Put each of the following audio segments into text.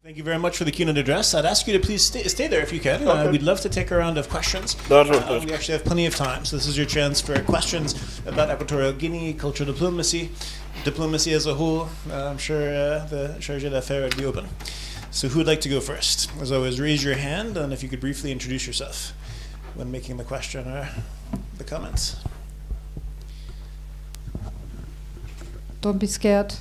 Thank you very much for the keynote address. I'd ask you to please stay there if you can. Okay. We'd love to take a round of questions. We actually have plenty of time, so this is your chance for questions about Equatorial Guinea, cultural diplomacy as a whole. I'm sure the Chargé d'Affaires would be open. So who would like to go first? As always, raise your hand, and if you could briefly introduce yourself when making the question or the comments. Don't be scared.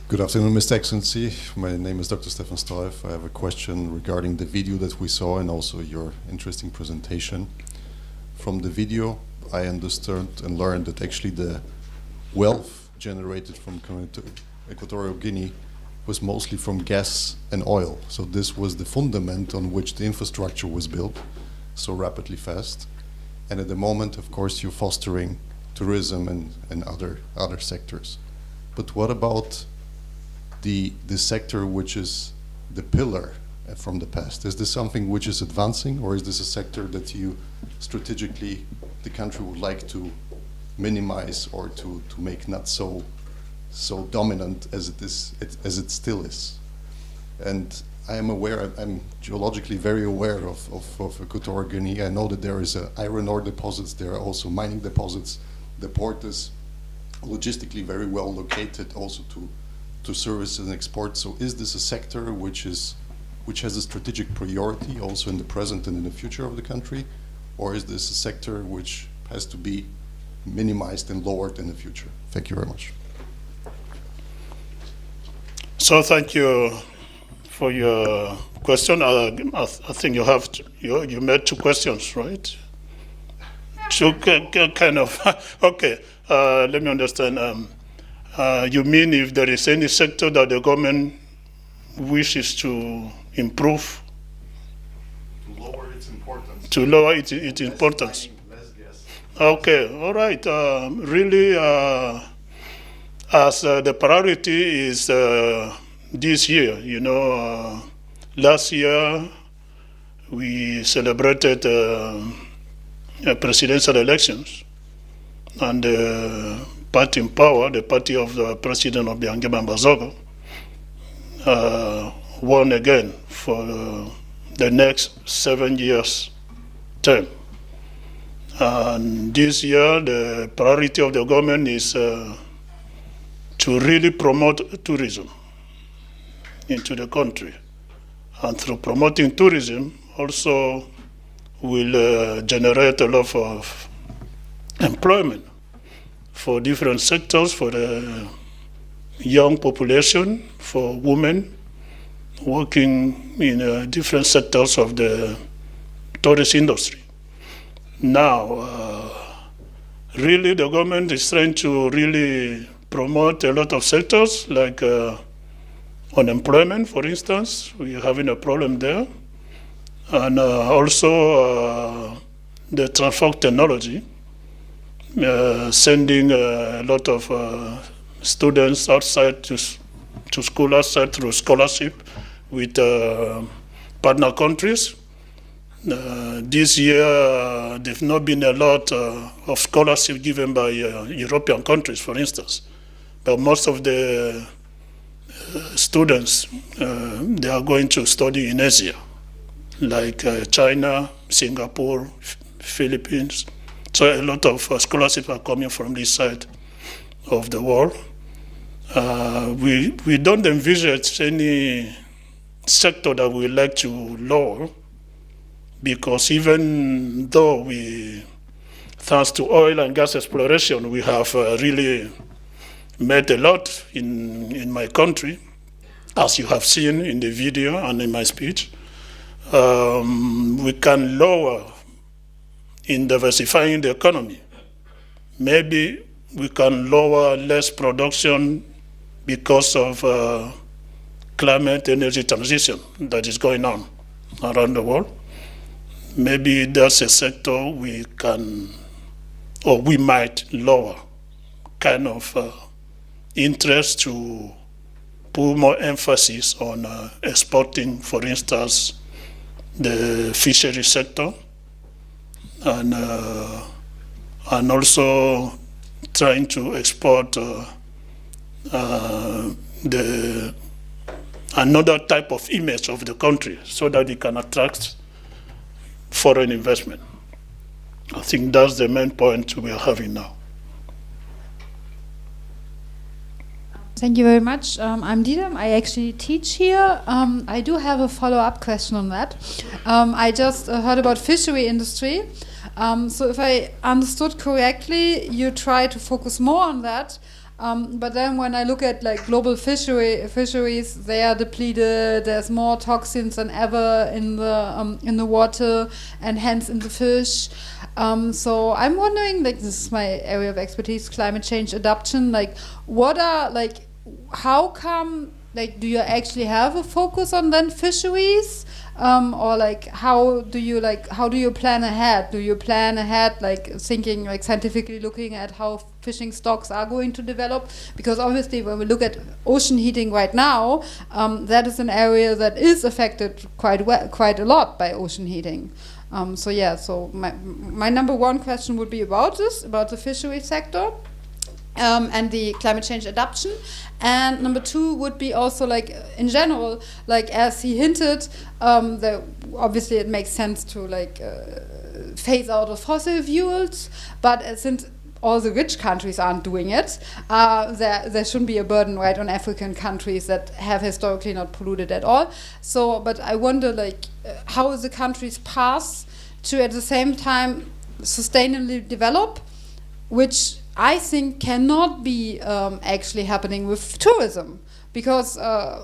Good afternoon, Mr. Excellency. My name is Dr. Stefan Stoev. I have a question regarding the video that we saw and also your interesting presentation. From the video, I understood and learned that actually the wealth generated from Equatorial Guinea was mostly from gas and oil. So this was the fundament on which the infrastructure was built so rapidly fast. And at the moment, of course, you're fostering tourism and other sectors. But what about the sector which is the pillar from the past? Is this something which is advancing, or is this a sector that you strategically, the country would like to minimize or to make not so dominant as it still is? And I am aware, I'm geologically very aware of Equatorial Guinea. I know that there is iron ore deposits, there are also mining deposits. The port is logistically very well located also to service and export. So is this a sector which has a strategic priority also in the present and in the future of the country? Or is this a sector which has to be minimized and lowered in the future? Thank you very much. So thank you for your question. I think you made two questions, right? Two kind of, okay, let me understand. You mean if there is any sector that the government wishes to improve? To lower its importance. To lower its importance. Less gas. Okay, all right. Really, as the priority is this year, last year we celebrated presidential elections, and the party in power, the party of the president of Eyebe Mbana, won again for the next 7 years term. And this year, the priority of the government is to really promote tourism into the country. And through promoting tourism, also will generate a lot of employment for different sectors, for the young population, for women working in different sectors of the tourist industry. Now, really the government is trying to really promote a lot of sectors, like unemployment, for instance. We're having a problem there. And also the transport technology, sending a lot of students outside to school outside through scholarship with partner countries. This year, there've not been a lot of scholarship given by European countries, for instance. But most of the students, they are going to study in Asia, like China, Singapore, Philippines. So a lot of scholarships are coming from this side of the world. We don't envisage any sector that we like to lower, because even though thanks to oil and gas exploration, we have really made a lot in my country, as you have seen in the video and in my speech. We can lower in diversifying the economy. Maybe we can lower less production because of climate energy transition that is going on around the world. Maybe that's a sector we can, or we might lower kind of interest to put more emphasis on exporting, for instance, the fishery sector, and also trying to export another type of image of the country so that it can attract foreign investment. I think that's the main point we are having now. Thank you very much. I'm Didem. I actually teach here. I do have a follow-up question on that. I just heard about fishery industry. So if I understood correctly, you try to focus more on that. But then when I look at like global fisheries, they are depleted. There's more toxins than ever in the water and hence in the fish. So I'm wondering, like, this is my area of expertise, climate change adaptation. Like, how come, like, do you actually have a focus on then fisheries? Or like, how do you plan ahead? Do you plan ahead, like thinking, like scientifically looking at how fishing stocks are going to develop? Because obviously when we look at ocean heating right now, that is an area that is affected quite a lot by ocean heating. So my number one question would be about this, about the fishery sector. And the climate change adaptation. And number two would be also, like, in general, like as he hinted, obviously it makes sense to like phase out of fossil fuels, but since all the rich countries aren't doing it, there shouldn't be a burden, right, on African countries that have historically not polluted at all. So, but I wonder, like, how is the country's path to at the same time sustainably develop, which I think cannot be actually happening with tourism, because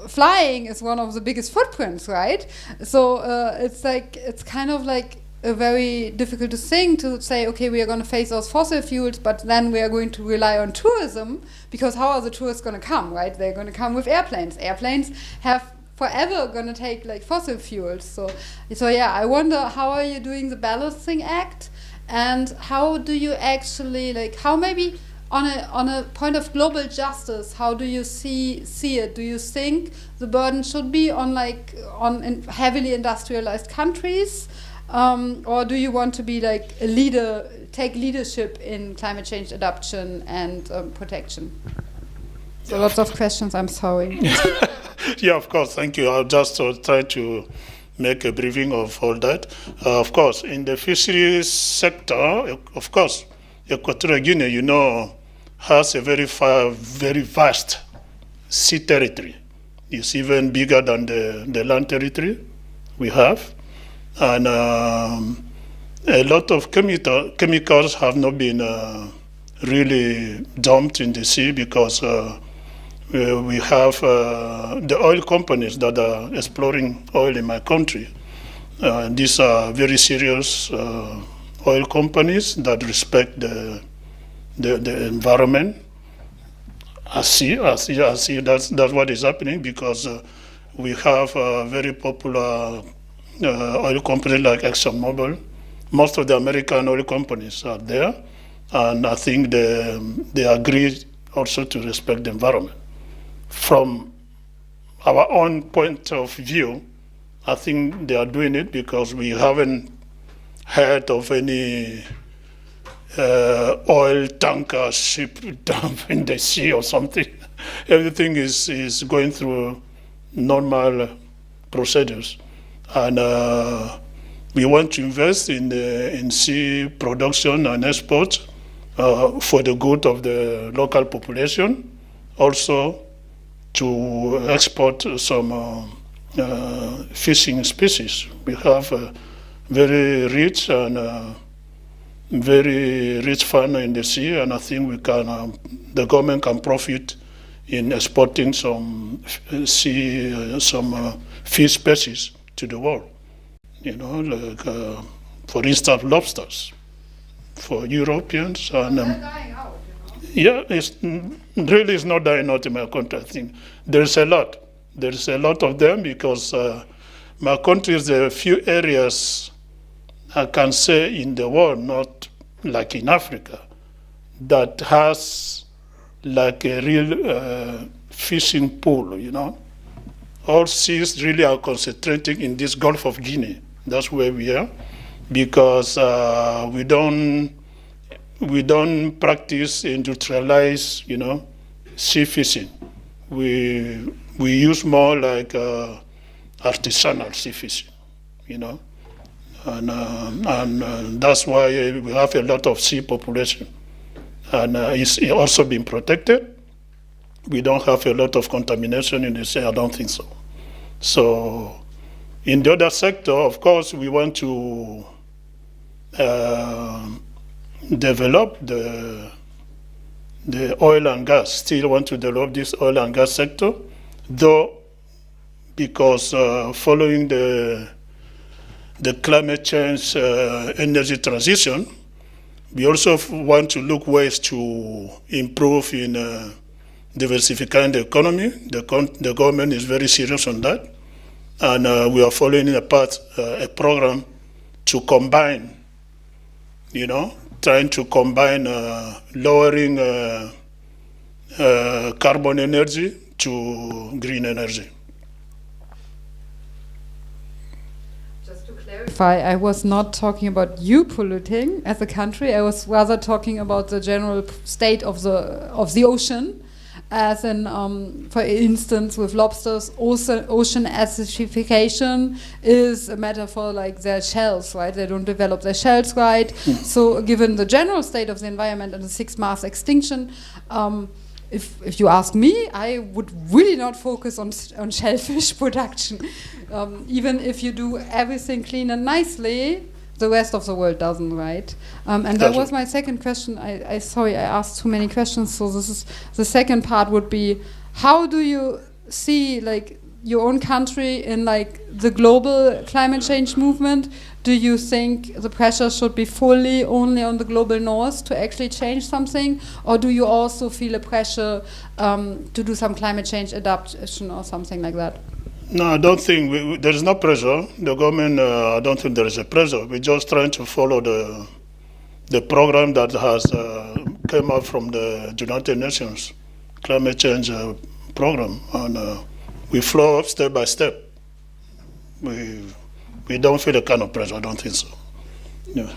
flying is one of the biggest footprints, right? So it's kind of like a very difficult thing to say, okay, we are going to phase those fossil fuels, but then we are going to rely on tourism, because how are the tourists going to come, right? They're going to come with airplanes. Airplanes have forever going to take like fossil fuels. So yeah, I wonder, how are you doing the balancing act? And how do you actually, like, how maybe on a point of global justice, how do you see it? Do you think the burden should be on heavily industrialized countries, or do you want to be like a leader, take leadership in climate change adaptation and protection? So lots of questions. I'm sorry. Yeah, of course. Thank you. I'll just try to make a briefing of all that. Of course, in the fisheries sector, of course, Equatorial Guinea, has a very vast sea territory. It's even bigger than the land territory we have. And a lot of chemicals have not been really dumped in the sea, because we have the oil companies that are exploring oil in my country. These are very serious oil companies that respect the environment. I see that's what is happening, because we have very popular oil companies like ExxonMobil. Most of the American oil companies are there, and I think they agree also to respect the environment. From our own point of view, I think they are doing it because we haven't heard of any oil tanker ship dump in the sea or something. Everything is going through normal procedures. And we want to invest in sea production and export for the good of the local population. Also, to export some fishing species. We have a very rich and very rich fauna in the sea, and I think we can, the government can profit in exporting some fish species to the world. Like for instance, lobsters for Europeans. And They're dying out. yeah, it's not dying out in my country. I think there's a lot of them, because my country is a few areas, I can say, in the world, not like in Africa, that has like a real fishing pool. All seas really are concentrating in this Gulf of Guinea. That's where we are, because we don't we don't practice industrialized, sea fishing. We use more like artisanal sea fishing, and that's why we have a lot of sea population, and it's also been protected. We don't have a lot of contamination in the sea. I don't think so. So, in the other sector, of course, we want to develop the oil and gas. Still want to develop this oil and gas sector, though, because following the climate change energy transition, we also want to look ways to improve in diversifying the economy. The government is very serious on that, and we are following a program to combine, trying to combine lowering carbon energy to green energy. Just to clarify, I was not talking about you polluting as a country. I was rather talking about the general state of the ocean, as in, for instance, with lobsters, ocean acidification is a metaphor like their shells, right? They don't develop their shells right. So given the general state of the environment and the 6 mass extinction, if you ask me, I would really not focus on shellfish production. Even if you do everything clean and nicely, the rest of the world doesn't, right? And that was my second question. Sorry, I asked too many questions. So this is the second part would be, how do you see like your own country in like the global climate change movement? Do you think the pressure should be fully only on the global north to actually change something? Or do you also feel a pressure to do some climate change adaptation or something like that? No, I don't think there is no pressure. The government, I don't think there is a pressure. We're just trying to follow the program that has came out from the United Nations climate change program, and we flow up step by step. We don't feel a kind of pressure. I don't think so. Yeah.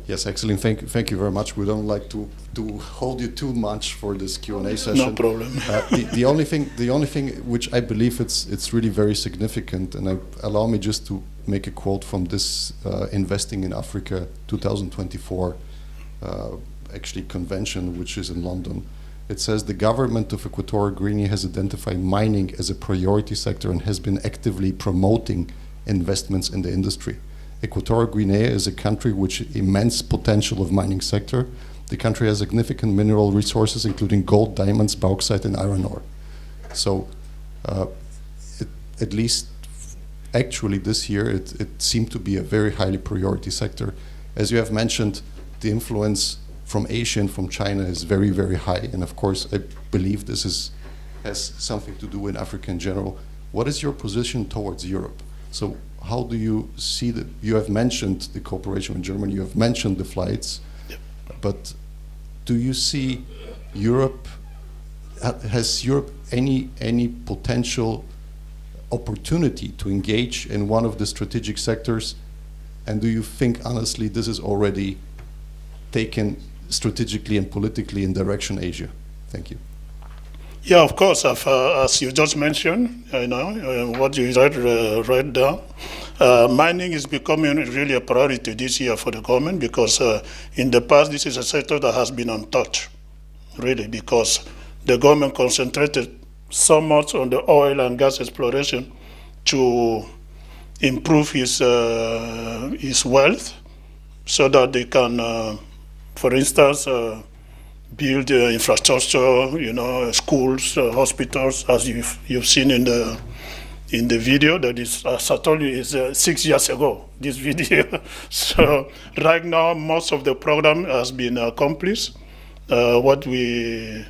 Yes, excellent. Thank you very much. We don't like to hold you too much for this Q&A session. No problem. The only thing which I believe it's really very significant, and allow me just to make a quote from this Investing in Africa 2024 actually convention, which is in London. It says the government of Equatorial Guinea has identified mining as a priority sector and has been actively promoting investments in the industry. Equatorial Guinea is a country with immense potential of mining sector. The country has significant mineral resources, including gold, diamonds, bauxite, and iron ore. So, at least actually this year, it seemed to be a very highly priority sector. As you have mentioned, the influence from Asia and from China is very, very high. And of course, I believe this has something to do with Africa in general. What is your position towards Europe? So how do you see that? You have mentioned the cooperation with Germany, you have mentioned the flights, but do you see Europe, has Europe any potential opportunity to engage in one of the strategic sectors? And do you think, honestly, this is already taken strategically and politically in direction Asia? Thank you. Yeah, of course. As you just mentioned, what you read down, mining is becoming really a priority this year for the government, because in the past this is a sector that has been untouched, really, because the government concentrated so much on the oil and gas exploration to improve his wealth, so that they can, for instance, build infrastructure, schools, hospitals, as you've seen in the video. That is, as I told you, is 6 years ago, this video. So right now, most of the program has been accomplished. The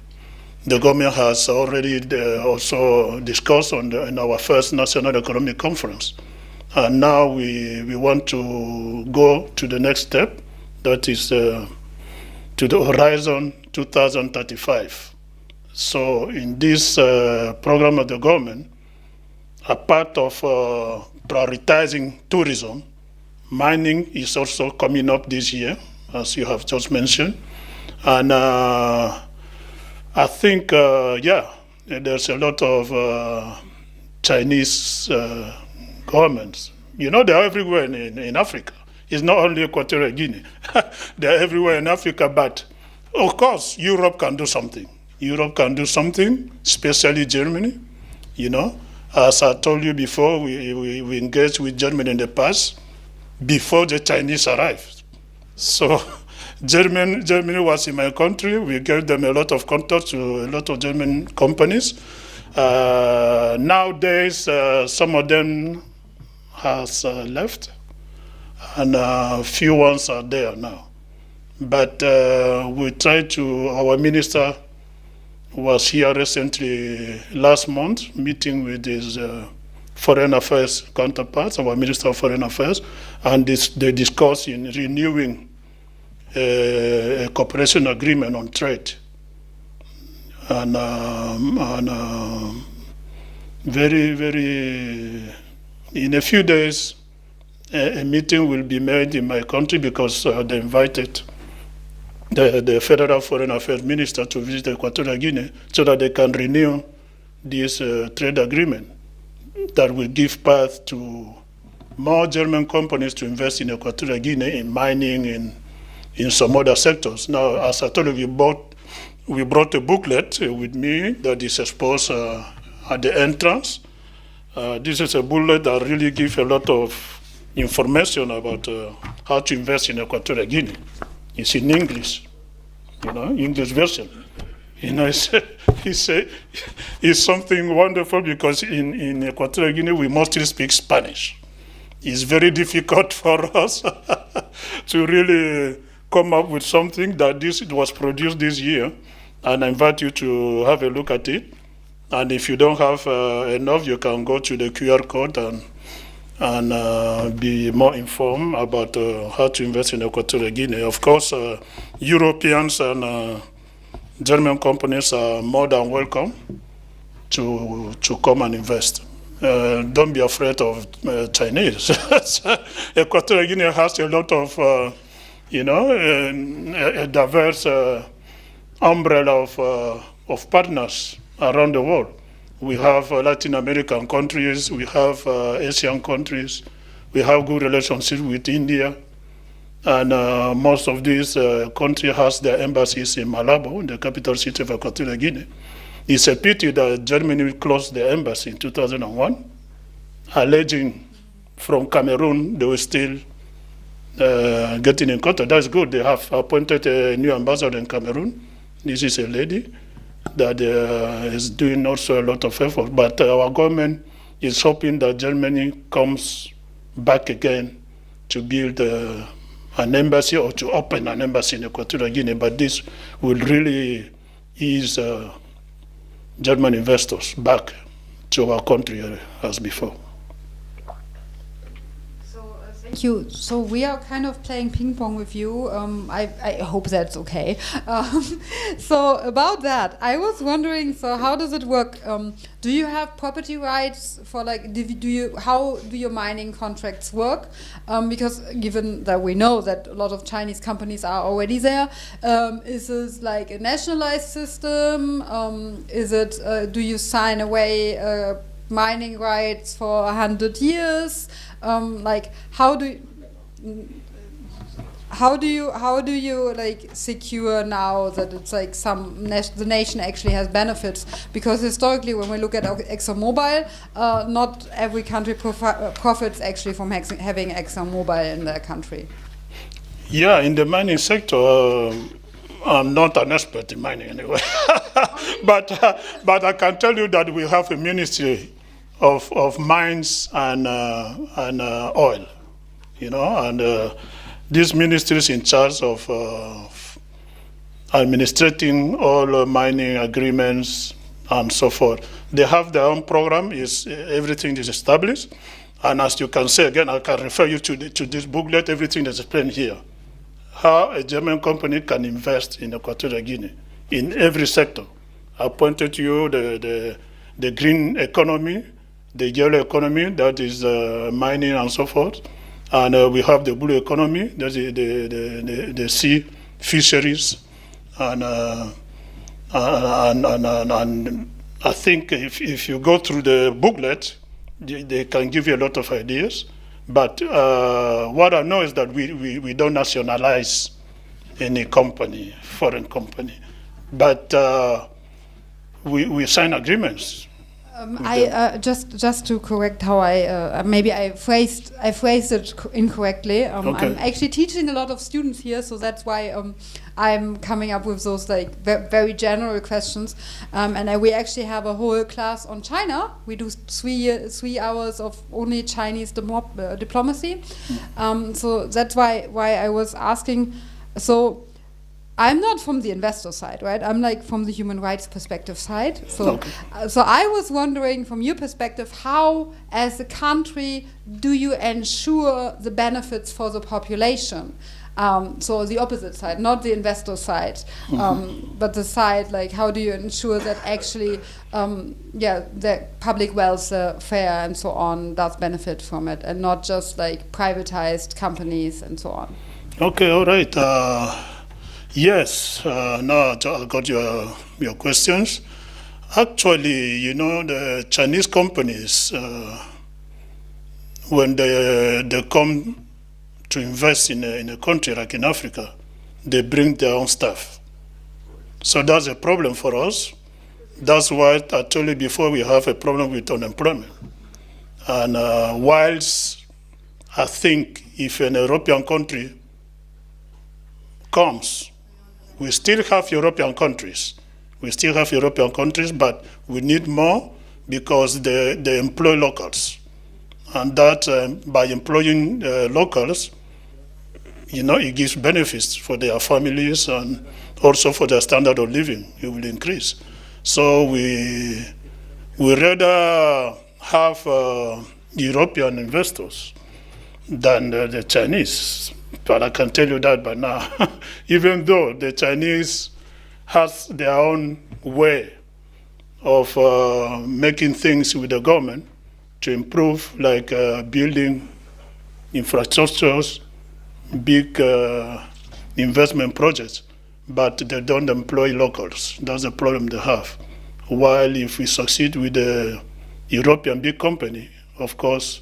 government has already also discussed in our first National Economic Conference. And now we want to go to the next step, that is to the Horizon 2035. So in this program of the government, a part of prioritizing tourism, Mining is also coming up this year, as you have just mentioned. And I think, there's a lot of Chinese governments. You know, they're everywhere in Africa. It's not only Equatorial Guinea. They're everywhere in Africa, but of course, Europe can do something. Europe can do something, especially Germany. You know, as I told you before, we engaged with Germany in the past before the Chinese arrived. So Germany was in my country. We gave them a lot of contacts to a lot of German companies. Nowadays, some of them has left, and a few ones are there now. But we try to, our minister was here recently last month, meeting with his foreign affairs counterparts, our Minister of Foreign Affairs, and they discussed in renewing a cooperation agreement on trade. And very, very, in a few days, a meeting will be made in my country because they invited the Federal Foreign Affairs Minister to visit Equatorial Guinea so that they can renew this trade agreement that will give path to more German companies to invest in Equatorial Guinea, in mining, in some other sectors. Now, as I told you, we brought a booklet with me that is exposed at the entrance. This is a booklet that really gives a lot of information about how to invest in Equatorial Guinea. It's in English, you know, English version. You know, it's something wonderful because in Equatorial Guinea we mostly speak Spanish. It's very difficult for us to really come up with something that it was produced this year, and I invite you to have a look at it. And if you don't have enough, you can go to the QR code and be more informed about how to invest in Equatorial Guinea. Of course, Europeans and German companies are more than welcome to come and invest. Don't be afraid of Chinese. Equatorial Guinea has a lot of, a diverse umbrella of partners around the world. We have Latin American countries, we have Asian countries, we have good relationships with India, and most of these countries has their embassies in Malabo, the capital city of Equatorial Guinea. It's a pity that Germany closed their embassy in 2001, alleging from Cameroon they were still getting in contact. That's good. They have appointed a new ambassador in Cameroon. This is a lady that is doing also a lot of effort. But our government is hoping that Germany comes back again to build an embassy or to open an embassy in Equatorial Guinea. But this will really ease German investors back to our country as before. Thank you. So we are kind of playing ping pong with you. I hope that's okay. So about that, I was wondering. So how does it work? Do you have property rights for how do your mining contracts work? Because given that we know that a lot of Chinese companies are already there, is this like a nationalized system? Is it? Do you sign away mining rights for 100 years? How do you like secure now that it's like the nation actually has benefits? Because historically, when we look at ExxonMobil, not every country profits actually from having ExxonMobil in their country. Yeah, in the mining sector, I'm not an expert in mining anyway, but I can tell you that we have a ministry of mines and oil, you know, and this ministry is in charge of administrating all mining agreements and so forth. They have their own program. Everything is established, and as you can say again, I can refer you to this booklet. Everything is explained here. How a German company can invest in Equatorial Guinea in every sector. I pointed to you the green economy, the yellow economy, that is mining and so forth. And we have the blue economy, that's the sea fisheries, and I think if you go through the booklet, they can give you a lot of ideas. But what I know is that we don't nationalize any company, foreign company, but we sign agreements. I just to correct how maybe I phrased it incorrectly. Okay. I'm actually teaching a lot of students here, so that's why I'm coming up with those like very general questions. And we actually have a whole class on China. We do 3 hours of only Chinese diplomacy. So that's why I was asking. So I'm not from the investor side, right? I'm like from the human rights perspective side. So, so I was wondering from your perspective, how as a country do you ensure the benefits for the population? So the opposite side, not the investor side, but the side, like how do you ensure that actually, the public welfare and so on does benefit from it, and not just like privatized companies and so on? Okay, all right. Yes, now I got your questions. Actually, the Chinese companies, when they come to invest in a country like in Africa, they bring their own staff. So that's a problem for us. That's why I told you before we have a problem with unemployment. And whilst I think if an European country comes, we still have European countries. But we need more because they employ locals. And that by employing locals, it gives benefits for their families and also for their standard of living. It will increase. So we rather have European investors than the Chinese. But I can tell you that by now, even though the Chinese has their own way of making things with the government to improve, like building infrastructures, big investment projects, but they don't employ locals. That's the problem they have. While if we succeed with the European big company, of course,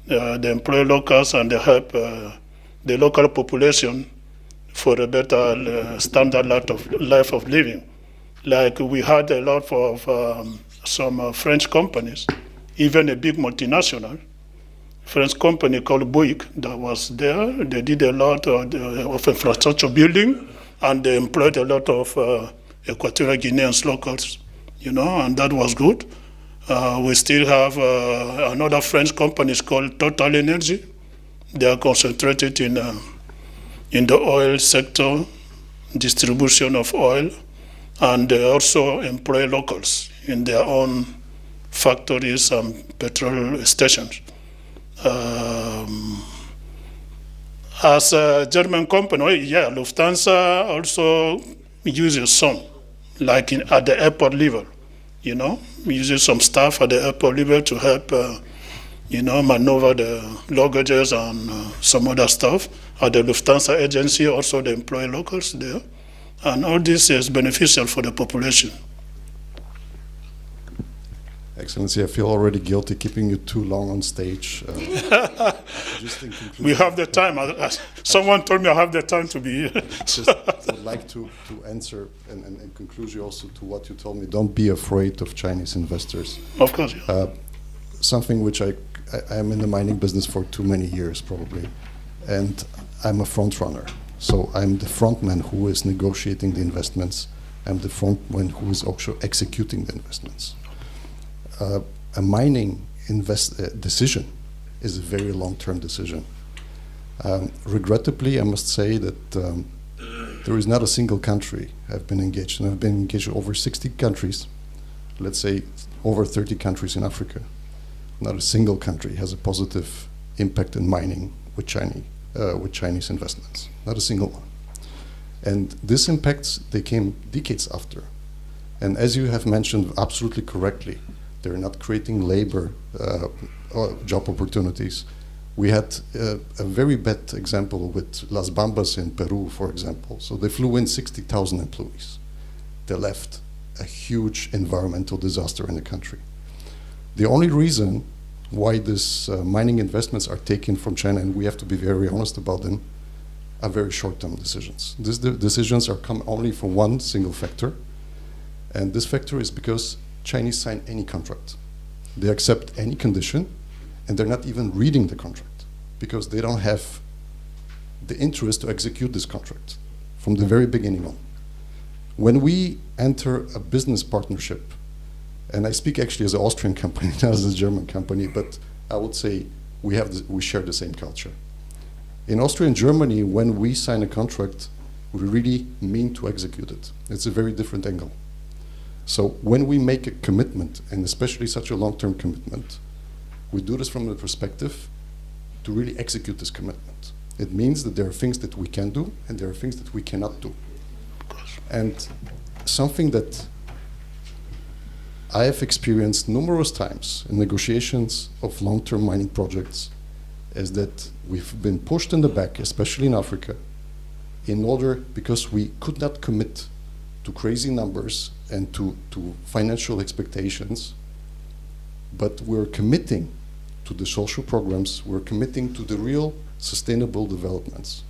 they employ locals and they help the local population for a better standard life of living. Like we had a lot of some French companies, even a big multinational French company called Bloc that was there. They did a lot of infrastructure building, and they employed a lot of Equatorial Guineans locals, and that was good. We still have another French company called Total Energy. They are concentrated in the oil sector, distribution of oil, and they also employ locals in their own factories and petrol stations. As a German company, Lufthansa also uses some, like at the airport level, uses some staff at the airport level to help maneuver the luggages and some other stuff. At the Lufthansa agency, also they employ locals there. And all this is beneficial for the population. Excellency, I feel already guilty keeping you too long on stage. Just in conclusion, we have the time. Someone told me I have the time to be here. Just would like to answer and in conclusion also to what you told me. Don't be afraid of Chinese investors. Of course. Yeah. Something which I am in the mining business for too many years probably, and I'm a front runner. So I'm the frontman who is negotiating the investments. I'm the frontman who is also executing the investments. A mining decision is a very long-term decision. Regrettably, I must say that there is not a single country I've been engaged in. I've been engaged in over 60 countries, let's say over 30 countries in Africa. Not a single country has a positive impact in mining with Chinese investments. Not a single one. And these impacts, they came decades after. And as you have mentioned absolutely correctly, they're not creating labor or job opportunities. We had a very bad example with Las Bambas in Peru, for example. So they flew in 60,000 employees. They left a huge environmental disaster in the country. The only reason why these mining investments are taken from China, and we have to be very honest about them, are very short-term decisions. These decisions are come only from one single factor, and this factor is because Chinese sign any contract. They accept any condition, and they're not even reading the contract because they don't have the interest to execute this contract from the very beginning on. When we enter a business partnership, and I speak actually as an Austrian company, not as a German company, but I would say we share the same culture. In Austria and Germany, when we sign a contract, we really mean to execute it. It's a very different angle. So when we make a commitment, and especially such a long-term commitment, we do this from the perspective to really execute this commitment. It means that there are things that we can do, and there are things that we cannot do. And something that I have experienced numerous times in negotiations of long-term mining projects is that we've been pushed in the back, especially in Africa, because we could not commit to crazy numbers and to financial expectations, but we're committing to the social programs, we're committing to the real sustainable developments.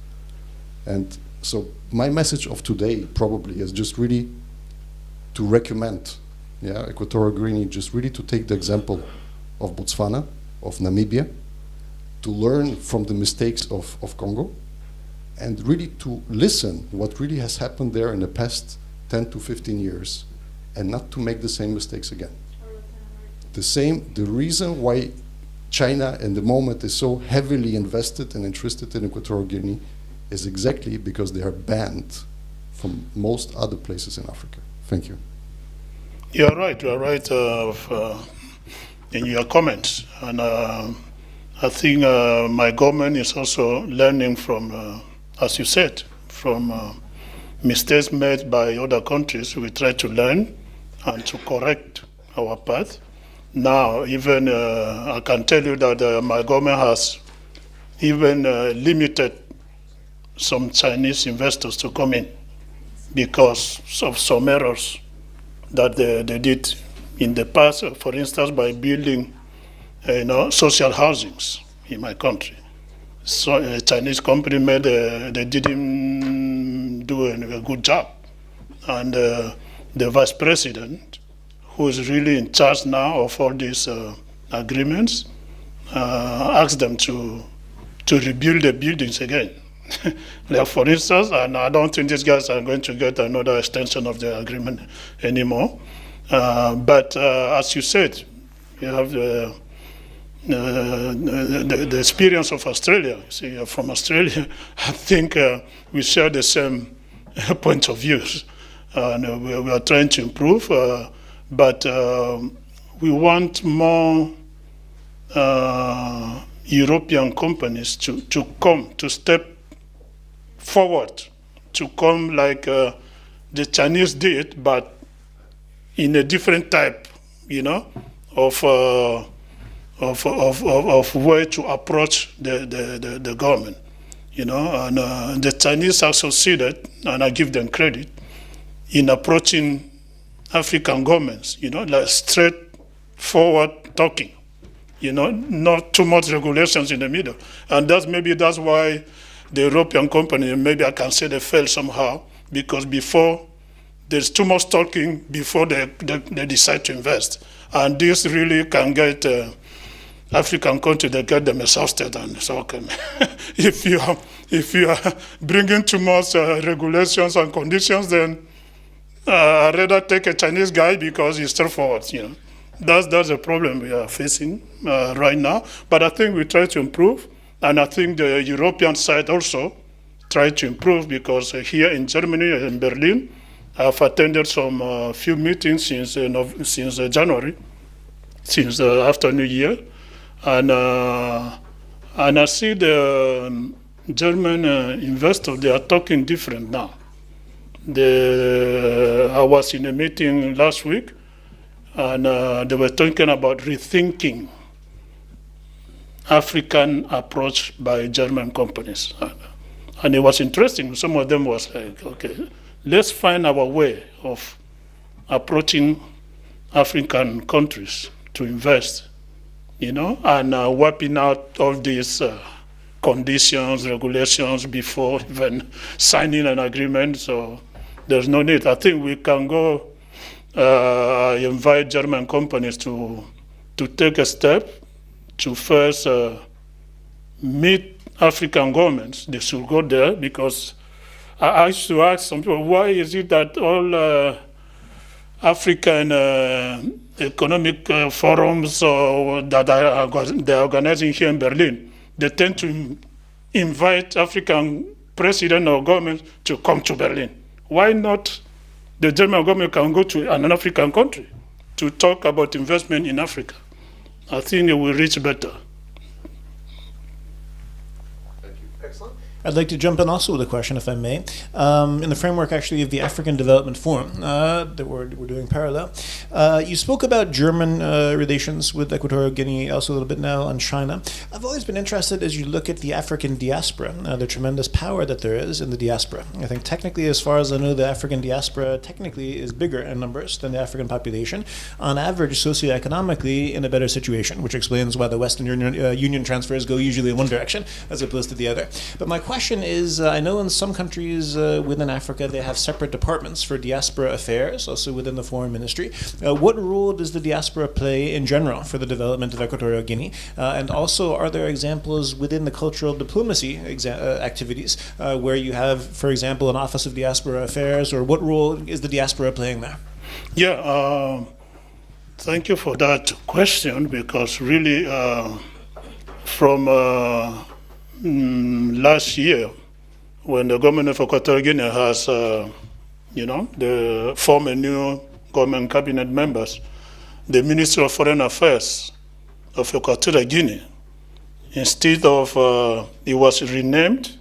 And so my message of today probably is just really to recommend Equatorial Guinea just really to take the example of Botswana, of Namibia, to learn from the mistakes of Congo, and really to listen what really has happened there in the past 10 to 15 years, and not to make the same mistakes again. The reason why China in the moment is so heavily invested and interested in Equatorial Guinea is exactly because they are banned from most other places in Africa. Thank you. You're right in your comments. And I think my government is also learning from, as you said, from mistakes made by other countries. We try to learn and to correct our path. Now, even I can tell you that my government has even limited some Chinese investors to come in because of some errors that they did in the past, for instance, by building social housings in my country. So a Chinese company they didn't do a good job. And the vice president, who is really in charge now of all these agreements, asked them to rebuild the buildings again. Like for instance, and I don't think these guys are going to get another extension of the agreement anymore. But as you said, you have the experience of Australia. So you're from Australia. I think we share the same point of views. And we are trying to improve, but we want more European companies to come, to step forward, to come like the Chinese did, but in a different type, of way to approach the government, and the Chinese have succeeded, and I give them credit, in approaching African governments, like straightforward talking, not too much regulations in the middle. And that's why the European company, maybe I can say they failed somehow, because before there's too much talking before they decide to invest. And this really can get African countries, they get them exhausted, and so okay. if you are bringing too much regulations and conditions, then I'd rather take a Chinese guy because he's straightforward. That's a problem we are facing right now. But I think we try to improve, and I think the European side also try to improve, because here in Germany, in Berlin, I've attended some few meetings since January, since after New Year, and I see the German investors, they are talking different now. I was in a meeting last week, and they were talking about rethinking African approach by German companies. And it was interesting. Some of them was like, okay, let's find our way of approaching African countries to invest, and wiping out all these conditions, regulations before even signing an agreement. So there's no need. I think we can go invite German companies to take a step to first meet African governments. They should go there, because I used to ask some people, why is it that all African economic forums that they're organizing here in Berlin, they tend to invite African president or government to come to Berlin? Why not the German government can go to an African country to talk about investment in Africa? I think it will reach better. Excellent. I'd like to jump in also with a question, if I may. In the framework, actually, of the African Development Forum that we're doing parallel, you spoke about German relations with Equatorial Guinea, also a little bit now on China. I've always been interested, as you look at the African diaspora, the tremendous power that there is in the diaspora. I think technically, as far as I know, the African diaspora technically is bigger in numbers than the African population. On average, socioeconomically, in a better situation, which explains why the Western Union transfers go usually in one direction as opposed to the other. But my question is, I know in some countries within Africa they have separate departments for diaspora affairs, also within the foreign ministry. What role does the diaspora play in general for the development of Equatorial Guinea? And also, are there examples within the cultural diplomacy activities where you have, for example, an Office of Diaspora Affairs, or what role is the diaspora playing there? Yeah, thank you for that question, because really from last year, when the government of Equatorial Guinea has, formed a new government cabinet members, the Minister of Foreign Affairs of Equatorial Guinea, instead of, it was renamed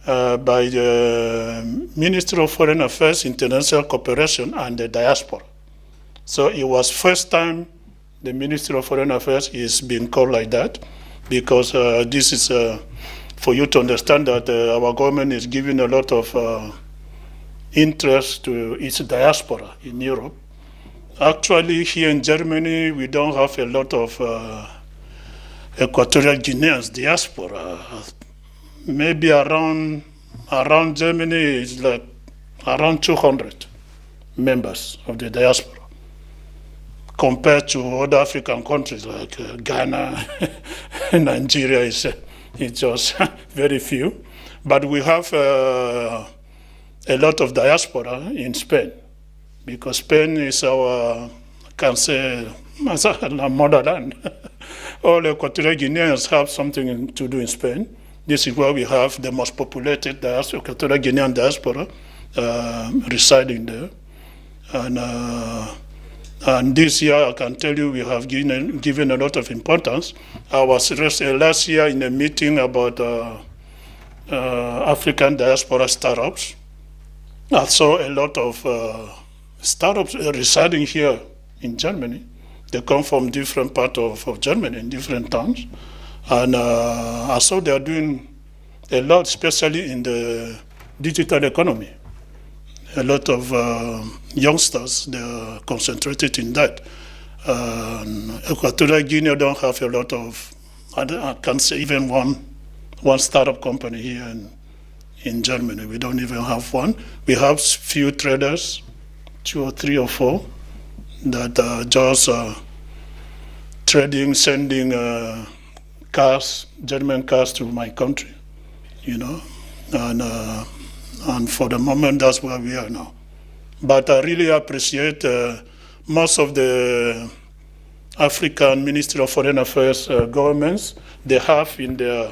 by the Minister of Foreign Affairs, International Cooperation and the Diaspora. So it was first time the Minister of Foreign Affairs is being called like that, because this is for you to understand that our government is giving a lot of interest to its diaspora in Europe. Actually, here in Germany, we don't have a lot of Equatorial Guineans diaspora. Maybe around Germany is like around 200 members of the diaspora, compared to other African countries like Ghana and Nigeria. It's just very few. But we have a lot of diaspora in Spain, because Spain is our, can say, our motherland. All Equatorial Guineans have something to do in Spain. This is where we have the most populated Equatorial Guinean diaspora residing there. And this year, I can tell you, we have given a lot of importance. I was last year in a meeting about African diaspora startups. I saw a lot of startups residing here in Germany. They come from different parts of Germany, in different towns. And I saw they are doing a lot, especially in the digital economy. A lot of youngsters, they are concentrated in that. Equatorial Guinea don't have a lot of, I can't say even one startup company here in Germany. We don't even have one. We have few traders, 2 or 3 or 4, that are just trading, sending cars, German cars to my country, and for the moment, that's where we are now. But I really appreciate most of the African Ministry of Foreign Affairs governments, they have in their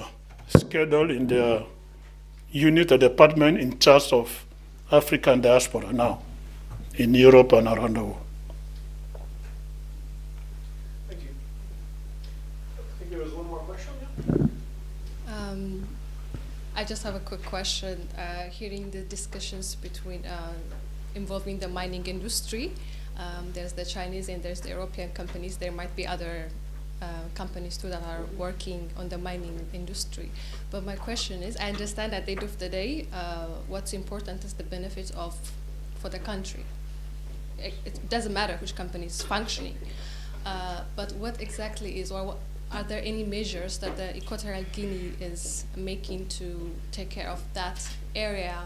schedule, in their unit or department in charge of African diaspora now, in Europe and around the world. Thank you. I think there was one more question. I just have a quick question. Hearing the discussions between involving the mining industry, there's the Chinese and there's the European companies. There might be other companies too that are working on the mining industry. But my question is, I understand at the end of the day, what's important is the benefit for the country. It doesn't matter which company is functioning. But what exactly is, or are there any measures that the Equatorial Guinea is making to take care of that area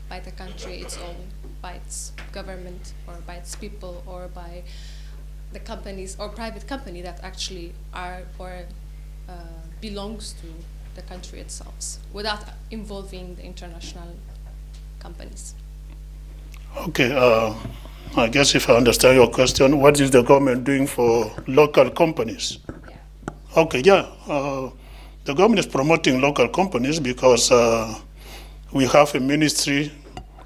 by the country its own, by its government, or by its people, or by the companies or private company that actually are or belongs to the country itself, without involving the international companies? Okay, I guess if I understand your question, what is the government doing for local companies? Yeah. Okay, yeah. The government is promoting local companies because we have a ministry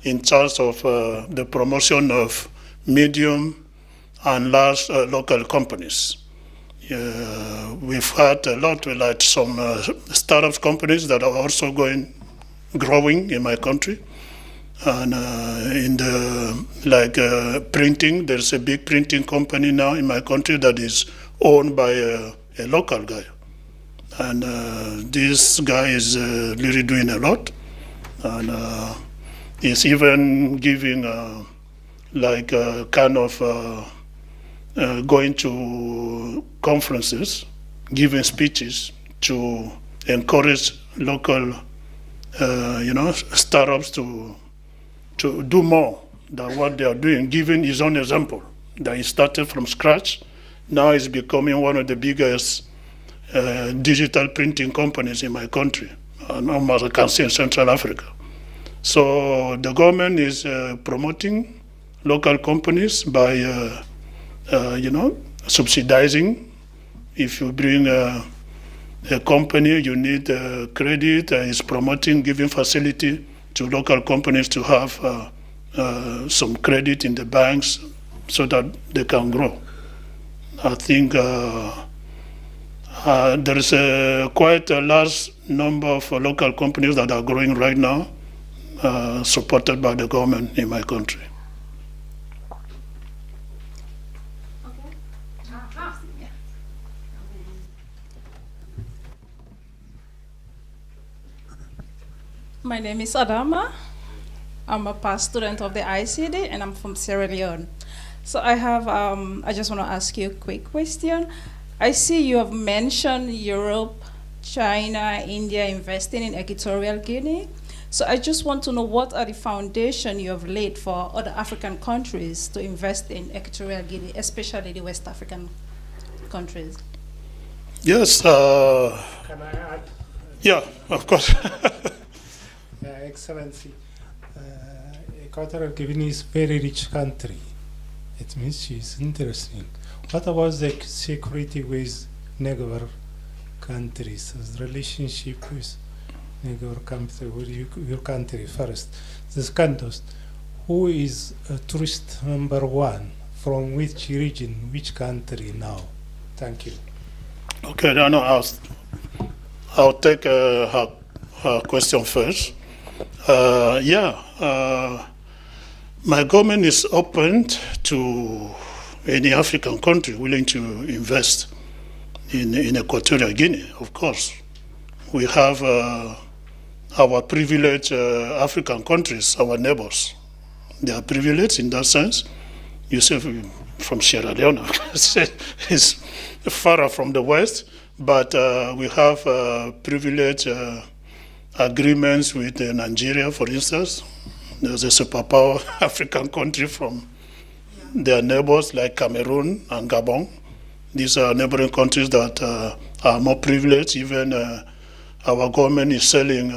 in charge of the promotion of medium and large local companies. We've had a lot, like some startups companies that are also growing in my country. And in the printing, there's a big printing company now in my country that is owned by a local guy. And this guy is really doing a lot. And he's even giving going to conferences, giving speeches to encourage local, startups to do more than what they are doing, giving his own example, that he started from scratch. Now he's becoming one of the biggest digital printing companies in my country, almost I can say in Central Africa. So the government is promoting local companies by, subsidizing. If you bring a company, you need credit. Is promoting, giving facility to local companies to have some credit in the banks so that they can grow. I think there is quite a large number of local companies that are growing right now, supported by the government in my country. My name is Adama. I'm a past student of the ICD and I'm from Sierra Leone. So I just want to ask you a quick question. I see you have mentioned Europe, China, India investing in Equatorial Guinea. So I just want to know, what are the foundation you have laid for other African countries to invest in Equatorial Guinea, especially the West African countries? Yes. Can I add? Yeah, of course. Excellency, Equatorial Guinea is a very rich country. It means she's interesting. What about the security with neighbor countries, the relationship with neighbor country, with your country first? The second, who is tourist number one? From which region, which country now? Thank you. Okay, no, I'll take her question first. My government is open to any African country willing to invest in Equatorial Guinea, of course. We have our privileged African countries, our neighbors. They are privileged in that sense. You say from Sierra Leone, it's far from the West, but we have privileged agreements with Nigeria, for instance. There's a superpower African country from their neighbors like Cameroon and Gabon. These are neighboring countries that are more privileged. Even our government is selling,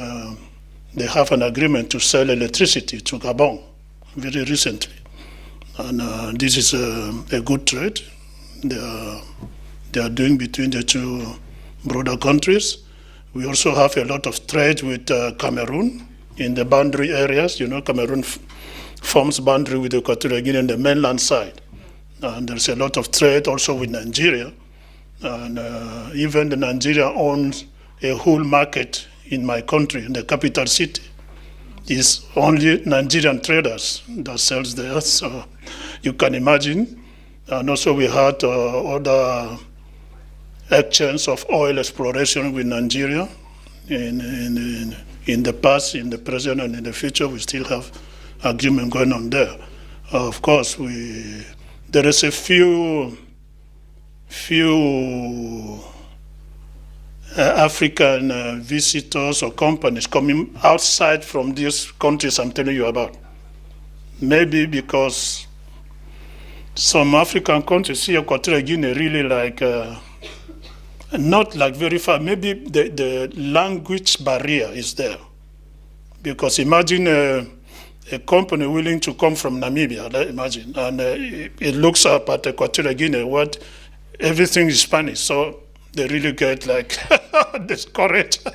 they have an agreement to sell electricity to Gabon very recently. And this is a good trade they are doing between the two broader countries. We also have a lot of trade with Cameroon in the boundary areas. You know, Cameroon forms boundary with Equatorial Guinea on the mainland side. And there's a lot of trade also with Nigeria. And even the Nigeria owns a whole market in my country, in the capital city. It's only Nigerian traders that sells there. So you can imagine. And also we had other exchange of oil exploration with Nigeria. In the past, in the present, and in the future, we still have agreement going on there. Of course, there is a few African visitors or companies coming outside from these countries I'm telling you about. Maybe because some African countries see Equatorial Guinea really like, not like very far. Maybe the language barrier is there. Because imagine a company willing to come from Namibia, imagine, and it looks up at Equatorial Guinea, everything is Spanish, so they really get like discouraged.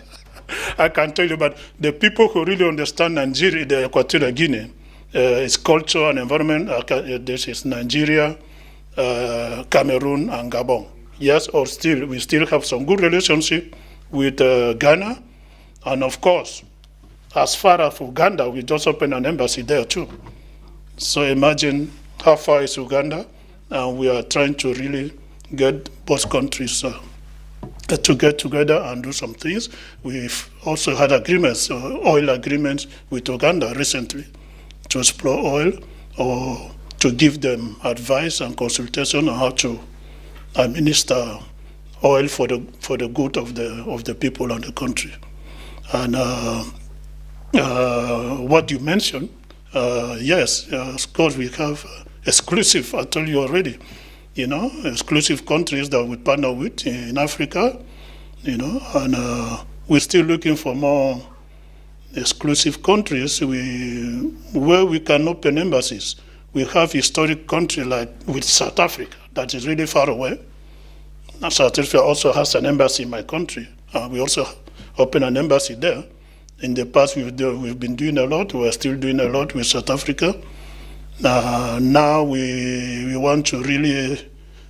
I can tell you, but the people who really understand Nigeria, the Equatorial Guinea, its culture and environment, this is Nigeria, Cameroon, and Gabon. Yes, we still have some good relationship with Ghana, and of course, as far as Uganda, we just opened an embassy there too. So imagine how far is Uganda, and we are trying to really get both countries to get together and do some things. We've also had agreements, oil agreements with Uganda recently to explore oil or to give them advice and consultation on how to administer oil for the good of the people and the country. And what you mentioned, yes, of course we have exclusive, I told you already, exclusive countries that we partner with in Africa, and we're still looking for more exclusive countries where we can open embassies. We have historic countries like with South Africa that is really far away. And South Africa also has an embassy in my country. We also open an embassy there. In the past, we've been doing a lot. We're still doing a lot with South Africa. Now we want to really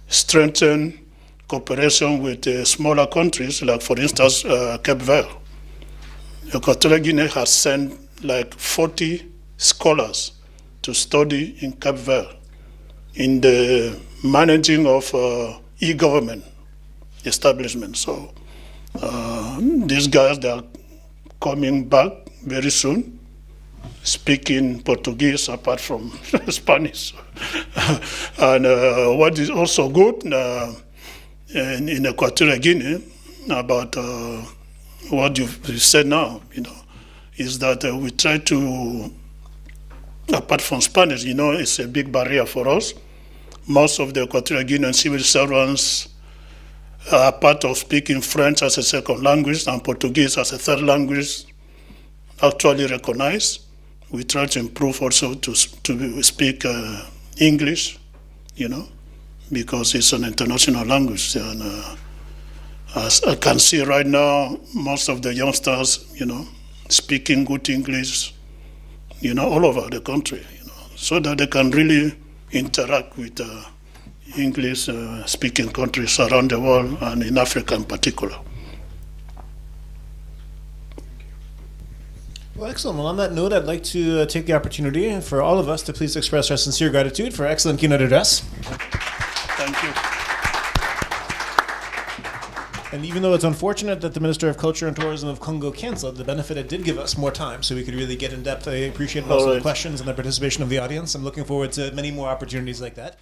strengthen cooperation with smaller countries, like for instance, Cape Verde. Equatorial Guinea has sent like 40 scholars to study in Cape Verde in the managing of e-government establishment. So these guys, they are coming back very soon, speaking Portuguese apart from Spanish. And what is also good in Equatorial Guinea about what you've said now, is that we try to, apart from Spanish, it's a big barrier for us. Most of the Equatorial Guinean civil servants are part of speaking French as a second language and Portuguese as a third language, actually recognized. We try to improve also to speak English, because it's an international language. And as I can see right now, most of the youngsters, speaking good English, all over the country, so that they can really interact with English-speaking countries around the world and in Africa in particular. Well, excellent. Well, on that note, I'd like to take the opportunity for all of us to please express our sincere gratitude for excellent keynote address. Thank you. And even though it's unfortunate that the Minister of Culture and Tourism of Congo canceled, the benefit it did give us more time so we could really get in depth. I appreciate also the questions and the participation of the audience. I'm looking forward to many more opportunities like that.